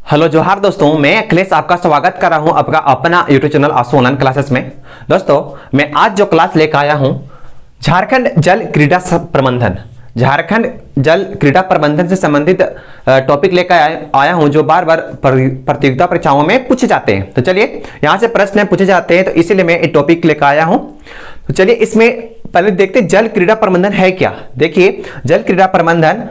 Hello जोहार दोस्तों, मैं अखिलेश आपका स्वागत कर रहा हूं आपका अपना यूट्यूब चैनल आंसू ऑनलाइन क्लासेस में। दोस्तों, मैं आज जो क्लास लेकर आया हूं झारखंड जल क्रीड़ा प्रबंधन, झारखंड जल क्रीड़ा प्रबंधन से संबंधित टॉपिक लेकर आया हूं जो बार बार प्रतियोगिता परीक्षाओं में पूछे जाते हैं। तो चलिए, यहां से प्रश्न पूछे जाते हैं, तो इसीलिए मैं ये टॉपिक लेकर आया हूं। तो चलिए, इसमें पहले देखते हैं जल क्रीड़ा प्रबंधन है क्या। देखिए, जल क्रीड़ा प्रबंधन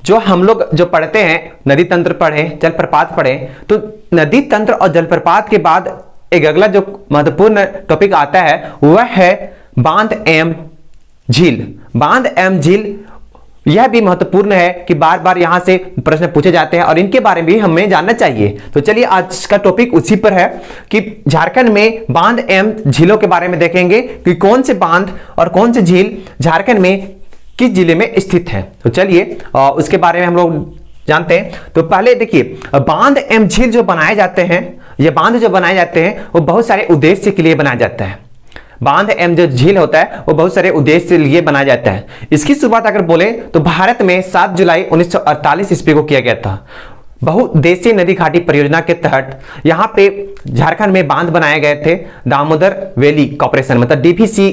जो हम लोग जो पढ़ते हैं, नदी तंत्र पढ़े, जलप्रपात पढ़े, तो नदी तंत्र और जलप्रपात के बाद एक अगला जो महत्वपूर्ण टॉपिक आता है वह है बांध एवं झील। बांध एवं झील यह भी महत्वपूर्ण है कि बार बार यहां से प्रश्न पूछे जाते हैं और इनके बारे में भी हमें जानना चाहिए। तो चलिए, आज का टॉपिक उसी पर है कि झारखंड में बांध एवं झीलों के बारे में देखेंगे कि कौन से बांध और कौन से झील झारखंड में किस जिले में स्थित है। तो चलिए उसके बारे में हम लोग जानते हैं। तो पहले देखिए, बांध एवं झील जो बनाए जाते हैं, ये बांध जो बनाए जाते हैं वो बहुत सारे उद्देश्य के लिए बनाया जाता है। बांध एवं जो झील होता है वो बहुत सारे उद्देश्य के लिए बनाया जाता है। इसकी शुरुआत अगर बोले तो भारत में 7 जुलाई 1948 ईस्वी को किया गया था। बहुउद्देशीय नदी घाटी परियोजना के तहत यहाँ पे झारखंड में बांध बनाए गए थे। दामोदर वैली कॉर्पोरेशन मतलब डीवीसी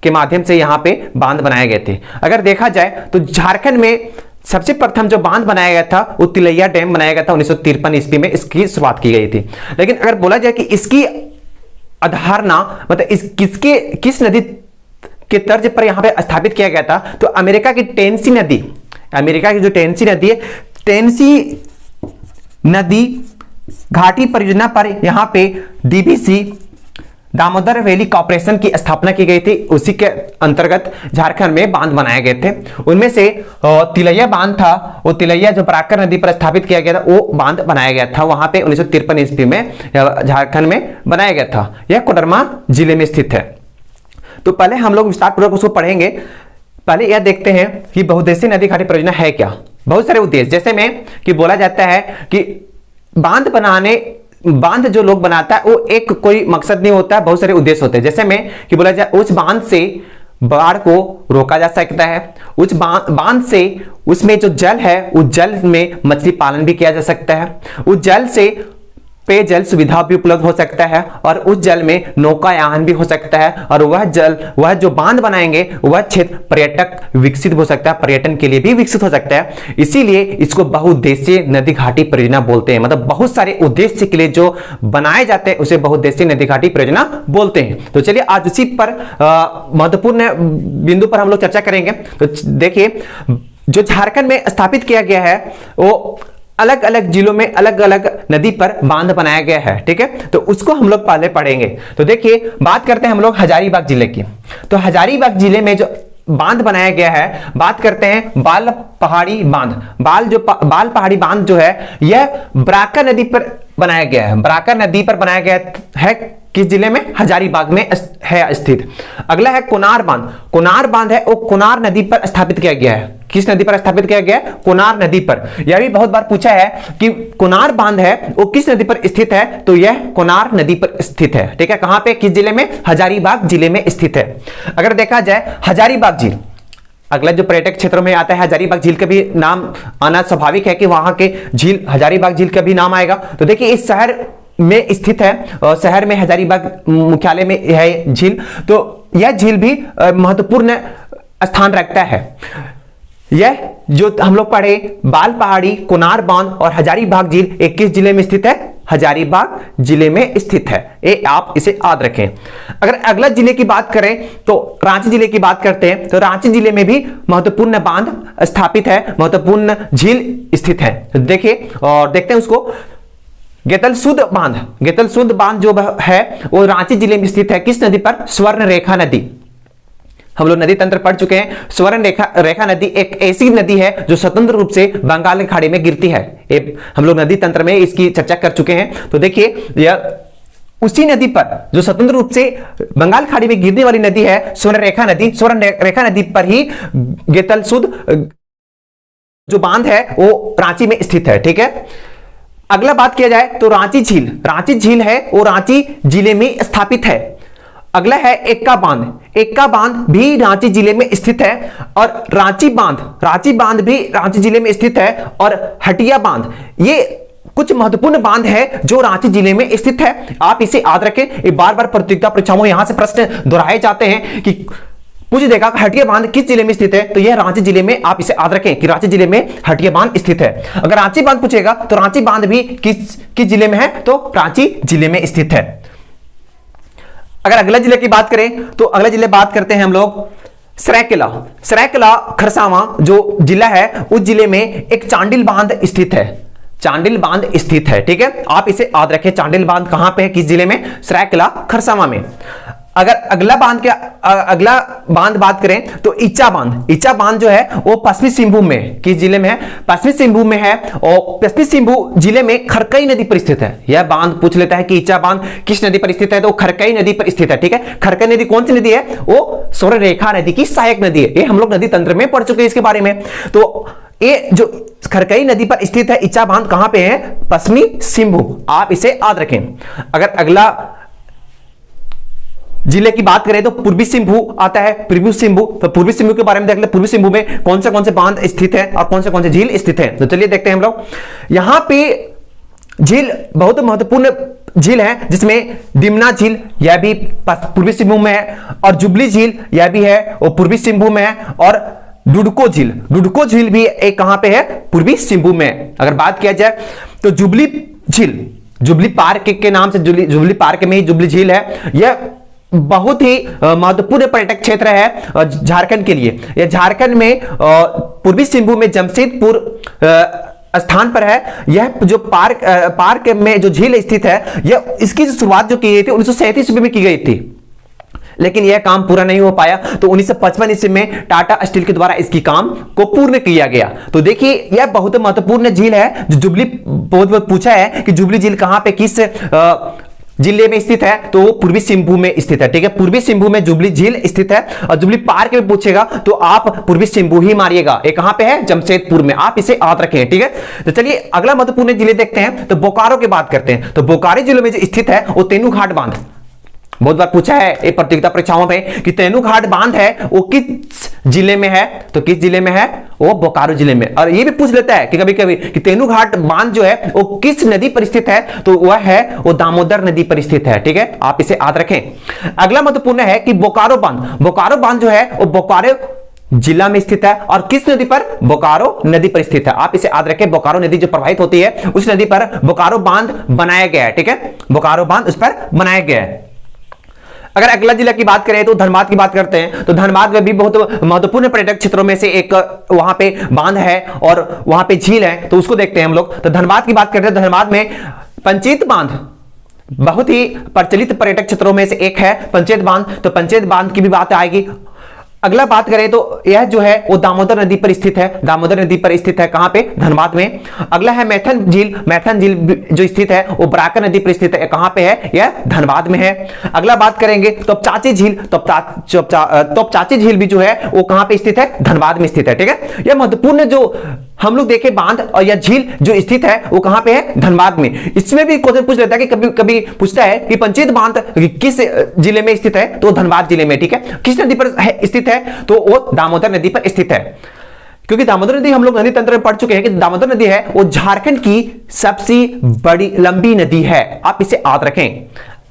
के माध्यम से यहाँ पे बांध बनाए गए थे। अगर देखा जाए तो झारखंड में सबसे प्रथम जो बांध बनाया गया था वो तिलैया डैम बनाया गया था 1953 ईस्वी में, इसकी शुरुआत की गई थी। लेकिन अगर बोला जाए कि इसकी अवधारणा मतलब किस नदी के तर्ज पर यहाँ पे स्थापित किया गया था, तो अमेरिका की टेनेसी नदी, अमेरिका की जो टेनेसी नदी है, टेनेसी नदी घाटी परियोजना पर यहाँ पे डीवीसी दामोदर वैली कॉर्पोरेशन की स्थापना की गई थी। उसी के अंतर्गत झारखंड में बांध बनाए गए थे। उनमें से तिलैया बांध था, वो तिलैया जो बराकर नदी पर स्थापित किया गया था वो बांध बनाया गया था। वहां पे 1953 ईस्वी में झारखंड में बनाया गया था। यह कोडरमा जिले में स्थित है। तो पहले हम लोग विस्तार पूर्वक उसको पढ़ेंगे। पहले यह देखते हैं कि बहुउद्देशीय नदी घाटी परियोजना है क्या। बहुत सारे उद्देश्य, जैसे में कि बोला जाता है कि बांध जो लोग बनाता है वो एक कोई मकसद नहीं होता है, बहुत सारे उद्देश्य होते हैं। जैसे में कि बोला जाए उस बांध से बाढ़ को रोका जा सकता है, उस बांध से उसमें जो जल है उस जल में मछली पालन भी किया जा सकता है, उस जल से पेयजल सुविधा भी उपलब्ध हो सकता है और उस जल में नौकायान भी हो सकता है। और वह जो बांध बनाएंगे वह क्षेत्र पर्यटक विकसित हो सकता है, पर्यटन के लिए भी विकसित हो सकता है। इसीलिए इसको बहुउद्देशीय नदी घाटी परियोजना बोलते हैं। मतलब बहुत सारे उद्देश्य के लिए जो बनाए जाते हैं उसे बहुउद्देशीय नदी घाटी परियोजना बोलते हैं। तो चलिए, आज उसी पर महत्वपूर्ण बिंदु पर हम लोग चर्चा करेंगे। तो देखिए, जो झारखंड में स्थापित किया गया है वो अलग अलग जिलों में अलग अलग नदी पर बांध बनाया गया है। ठीक है, तो उसको हम लोग पहले पढ़ेंगे। तो देखिए, बात करते हैं हम लोग हजारीबाग जिले की। तो हजारीबाग जिले में जो बांध बनाया गया है, बात करते हैं बाल पहाड़ी बांध। बाल पहाड़ी बांध जो है यह बराकर नदी पर बनाया गया है। बराकर नदी पर बनाया गया है, किस जिले में? हजारीबाग में है स्थित। अगला है कोनार बांध। कोनार बांध है वो कोनार नदी पर स्थापित किया गया है। किस नदी पर स्थापित किया गया है? कोनार नदी पर। यह भी बहुत बार पूछा है कि कोनार बांध है वो किस नदी पर स्थित है, तो यह कोनार नदी पर स्थित है। ठीक है, कहां पे? किस जिले में? हजारीबाग जिले में स्थित है। अगर देखा जाए हजारीबाग झील, अगला जो पर्यटक क्षेत्रों में आता है हजारीबाग झील का भी नाम आना स्वाभाविक है कि वहां के झील हजारीबाग झील का भी नाम आएगा। तो देखिए, इस शहर में स्थित है और शहर में हजारीबाग मुख्यालय में है झील। तो यह झील भी महत्वपूर्ण स्थान रखता है। यह जो हम लोग पढ़े बाल पहाड़ी, कोनार बांध और हजारीबाग झील एक किस जिले में स्थित है? हजारीबाग जिले में स्थित है। ये आप इसे याद रखें। अगर अगला जिले की बात करें तो रांची जिले की बात करते हैं। तो रांची जिले में भी महत्वपूर्ण बांध स्थापित है, महत्वपूर्ण झील स्थित है। तो देखिए और देखते हैं उसको। गेतलसूद बांध। गेतलसूद बांध जो है वो रांची जिले में स्थित है। किस नदी पर? स्वर्ण रेखा नदी। हम लोग नदी तंत्र पढ़ चुके हैं। स्वर्ण रेखा नदी एक ऐसी नदी है जो स्वतंत्र रूप से बंगाल की खाड़ी में गिरती है। हम लोग नदी तंत्र में इसकी चर्चा कर चुके हैं। तो देखिए, यह उसी नदी पर जो स्वतंत्र रूप से बंगाल खाड़ी में गिरने वाली नदी है स्वर्ण रेखा नदी। स्वर्ण रेखा नदी पर ही गेतलसूद जो बांध है वो रांची में स्थित है। ठीक है, अगला बात किया जाए तो रांची झील। रांची झील है वो रांची जिले में स्थापित है। अगला है एक्का बांध। एक्का बांध भी रांची जिले में स्थित है और रांची बांध भी रांची जिले में स्थित है। और हटिया बांध ये कुछ महत्वपूर्ण बांध है जो रांची जिले में स्थित है। आप इसे याद रखें, ये बार बार प्रतियोगिता परीक्षाओं में यहां से प्रश्न दोहराए जाते हैं कि पूछ देगा हटिया बांध किस जिले में स्थित है, तो यह रांची जिले में, आप इसे याद रखें कि रांची जिले में हटिया बांध स्थित है। अगर रांची बांध पूछेगा तो रांची बांध भी किस जिले में है, तो रांची जिले में स्थित है। अगर अगला जिले की बात करें तो अगला जिले बात करते हैं हम लोग सरायकेला। सरायकेला खरसावां जो जिला है, उस जिले में एक चांडिल बांध स्थित है। चांडिल बांध स्थित है, ठीक है, आप इसे याद रखें। चांडिल बांध कहां पे है, किस जिले में, सरायकेला खरसावां में। अगर अगला बांध बात करें तो इच्चा बांध। इच्चा बांध जो है वो पश्चिमी सिंहभूम में, किस जिले में है, पश्चिमी सिंहभूम में है, और पश्चिमी सिंहभूम जिले में खरकई नदी पर स्थित है। यह बांध पूछ लेता है कि इच्चा बांध किस नदी पर स्थित है, तो खरकई नदी पर स्थित है, ठीक है। खरकई नदी कौन सी नदी है, वो सौररेखा नदी की सहायक नदी है। ये हम लोग नदी तंत्र में पढ़ चुके हैं इसके बारे में। तो ये जो खरकई नदी पर स्थित है इच्चा बांध कहां पे है, पश्चिमी सिंहभूम, आप इसे याद रखें। अगर अगला जिले की बात करें तो पूर्वी सिंहभूम आता है, पूर्वी सिंहभूम। तो पूर्वी सिंहभूम के बारे में देख ले, पूर्वी सिंहभूम में कौन से बांध स्थित है और कौन से झील स्थित है। तो चलिए देखते हैं हम लोग। यहां पे झील बहुत महत्वपूर्ण झील है, जिसमें डिमना झील, यह भी पूर्वी सिंहभूम में है, और जुबली झील यह भी है, वो पूर्वी सिंहभूम में है, और डुडको झील भी एक कहां पे है, पूर्वी सिंहभूम में। अगर बात किया जाए तो जुबली झील, जुबली पार्क के नाम से जुबली पार्क में ही जुबली झील है। यह बहुत ही महत्वपूर्ण पर्यटक क्षेत्र है झारखंड के लिए। यह झारखंड में पूर्वी सिंहभूम में जमशेदपुर स्थान पर है। यह जो पार्क में जो झील स्थित है, यह इसकी जो शुरुआत जो की गई थी 1937 ईस्वी में की गई थी, लेकिन यह काम पूरा नहीं हो पाया। तो 1955 ईस्वी में टाटा स्टील के द्वारा इसकी काम को पूर्ण किया गया। तो देखिए यह बहुत महत्वपूर्ण झील है जो जुबली, बहुत पूछा है कि जुबली झील कहां पे किस जिले में स्थित है, तो वो पूर्वी सिंहभूम में स्थित है, ठीक है। पूर्वी सिंहभूम में जुबली झील स्थित है। और जुबली पार्क में पूछेगा तो आप पूर्वी सिंहभूम ही मारिएगा। ये कहां पे है, जमशेदपुर में, आप इसे याद रखें, ठीक है। तो चलिए अगला महत्वपूर्ण जिले देखते हैं, तो बोकारो की बात करते हैं। तो बोकारो जिले में जो स्थित है वो तेनूघाट बांध, बहुत बार पूछा है ये प्रतियोगिता परीक्षाओं में कि तेनूघाट बांध है वो किस जिले में है, तो किस जिले में है, वो बोकारो जिले में। और ये भी पूछ लेता है कि कभी कभी कि तेनूघाट बांध जो है वो किस नदी पर स्थित है, तो वह है वो दामोदर नदी पर स्थित है, ठीक है, आप इसे याद रखें। अगला महत्वपूर्ण है कि बोकारो बांध जो है वो बोकारो जिला में स्थित है, और किस नदी पर, बोकारो नदी पर स्थित है, आप इसे याद रखें। बोकारो नदी जो प्रवाहित होती है उस नदी पर बोकारो बांध बनाया गया है, ठीक है, बोकारो बांध उस पर बनाया गया है। अगर अगला जिला की बात करें तो धनबाद की बात करते हैं। तो धनबाद में भी बहुत महत्वपूर्ण पर्यटक क्षेत्रों में से एक वहां पे बांध है और वहां पे झील है, तो उसको देखते हैं हम लोग। तो धनबाद की बात करते हैं। धनबाद में पंचेत बांध बहुत ही प्रचलित पर्यटक क्षेत्रों में से एक है, पंचेत बांध। तो पंचेत बांध की भी बात आएगी। अगला बात करें तो यह जो है वो दामोदर नदी पर स्थित है, दामोदर नदी पर स्थित है, कहां पे, धनबाद में। अगला है मैथन झील जो स्थित है वो बराकर नदी पर स्थित है, कहां पे है, यह धनबाद में है। अगला बात करेंगे तो चाची झील भी जो है वो कहां पे स्थित है, धनबाद में स्थित है, ठीक है। यह महत्वपूर्ण जो हम लोग देखे बांध और यह झील जो स्थित है वो कहां पे है, धनबाद में। इसमें भी क्वेश्चन पूछ लेता है कि कभी पूछता है कि पंचेत बांध किस जिले में स्थित है, तो धनबाद जिले में, ठीक है। किस नदी पर स्थित है, तो वो दामोदर नदी पर स्थित है, क्योंकि दामोदर नदी हम लोग नदी तंत्र में पढ़ चुके हैं कि दामोदर नदी है वो झारखंड की सबसे बड़ी लंबी नदी है, आप इसे याद रखें।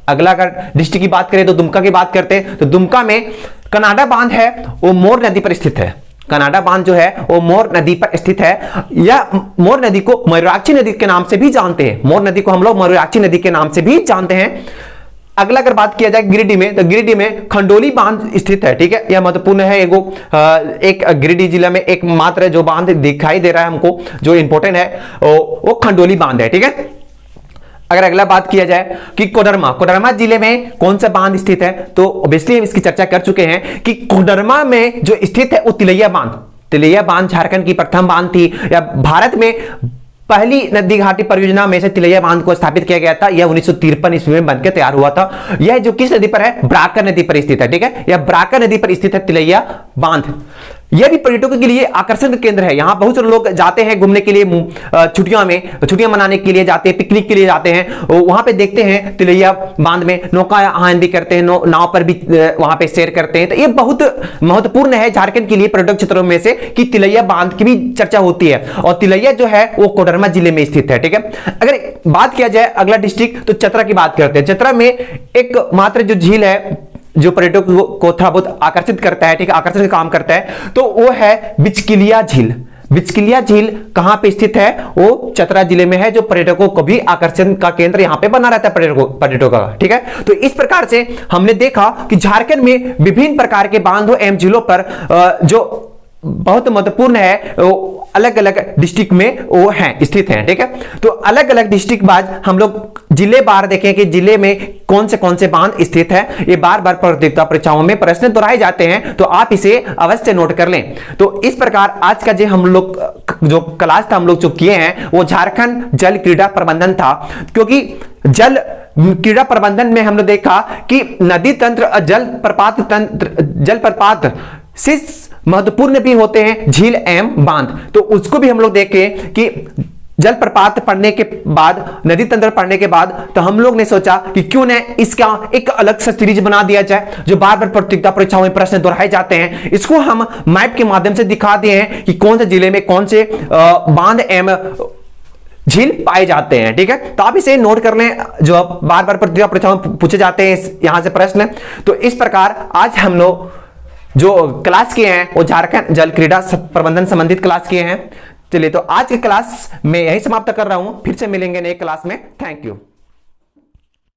अगला अगर डिस्ट्रिक्ट की बात करें तो दुमका की बात करते हैं। तो दुमका में कनाडा बांध है वो मोर नदी पर स्थित है। कनाडा बांध जो है वो मोर नदी पर स्थित है। या मोर नदी को मयूराक्षी नदी के नाम से भी जानते हैं, मोर नदी को हम लोग मयूराक्षी नदी के नाम से भी जानते हैं। अगला अगर बात किया जाए गिरिडीह में, तो गिरिडीह में खंडोली बांध स्थित है, ठीक है। यह महत्वपूर्ण है। एक गिरिडीह जिला में एक मात्र जो बांध दिखाई दे रहा है हमको जो इंपॉर्टेंट है वो खंडोली बांध है, ठीक है। अगर अगला बात किया जाए कि कोडरमा जिले में कौन सा बांध स्थित है, तो ऑब्वियसली हम इसकी चर्चा कर चुके हैं कि कोडरमा में जो स्थित है वो तिलैया बांध झारखंड की प्रथम बांध थी, या भारत में पहली नदी घाटी परियोजना में से तिलैया बांध को स्थापित किया गया था। यह 1953 ईस्वी में बनकर तैयार हुआ था। यह जो किस नदी पर है, बराकर नदी पर स्थित है, ठीक है। यह बराकर नदी पर स्थित है तिलैया बांध। यह भी पर्यटकों के लिए आकर्षण का केंद्र है। यहाँ बहुत सारे लोग जाते हैं घूमने के लिए, छुट्टियां मनाने के लिए जाते हैं, पिकनिक के लिए जाते हैं। वहां पे देखते हैं तिलैया बांध में नौकायन भी करते हैं, नाव पर भी वहां पे सैर करते हैं। तो ये बहुत महत्वपूर्ण है झारखंड के लिए पर्यटक क्षेत्रों में से कि तिलैया बांध की भी चर्चा होती है। और तिलैया जो है वो कोडरमा जिले में स्थित है, ठीक है। अगर बात किया जाए अगला डिस्ट्रिक्ट, तो चतरा की बात करते हैं। चतरा में एक मात्र जो झील है जो पर्यटकों को थोड़ा बहुत आकर्षित करता है, ठीक है, आकर्षण का काम करता है, तो वो है बिचकिलिया झील। बिचकिलिया झील कहां पे स्थित है? वो चतरा जिले में है, जो पर्यटकों को भी आकर्षण का केंद्र यहां पे बना रहता है पर्यटकों का, ठीक है। तो इस प्रकार से हमने देखा कि झारखंड में विभिन्न प्रकार के बांधों एवं झीलों पर जो बहुत महत्वपूर्ण है अलग अलग डिस्ट्रिक्ट में वो हैं, स्थित हैं, ठीक है। तो अलग अलग डिस्ट्रिक्ट बाद हम लोग जिले बार देखें कि जिले में कौन से बांध स्थित है। ये बार बार प्रतियोगिता परीक्षाओं में प्रश्न दोहराए जाते हैं, तो आप इसे अवश्य नोट कर लें। तो इस प्रकार आज का जो हम लोग जो क्लास था हम लोग जो किए हैं वो झारखंड जल क्रीड़ा प्रबंधन था। क्योंकि जल क्रीड़ा प्रबंधन में हमने देखा कि नदी तंत्र, जल प्रपात से महत्वपूर्ण भी होते हैं झील एवं बांध। तो उसको भी हम लोग देखें कि जलप्रपात पढ़ने के बाद, नदी तंत्र पढ़ने के बाद, तो हम लोग ने सोचा कि क्यों न इसका एक अलग सा सीरीज बना दिया जाए जो बार बार प्रतियोगिता परीक्षाओं में प्रश्न दोहराए जाते हैं। इसको हम मैप के माध्यम से दिखा दिए हैं कि कौन से जिले में कौन से बांध एवं झील पाए जाते हैं, ठीक है। तो आप इसे नोट कर लें, जो बार बार प्रतियोगिता परीक्षाओं में पूछे जाते हैं यहां से प्रश्न। तो इस प्रकार आज हम लोग जो क्लास किए हैं वो झारखंड जल क्रीड़ा प्रबंधन संबंधित क्लास किए हैं। चलिए, तो आज की क्लास में यही समाप्त कर रहा हूं, फिर से मिलेंगे नए क्लास में। Thank you.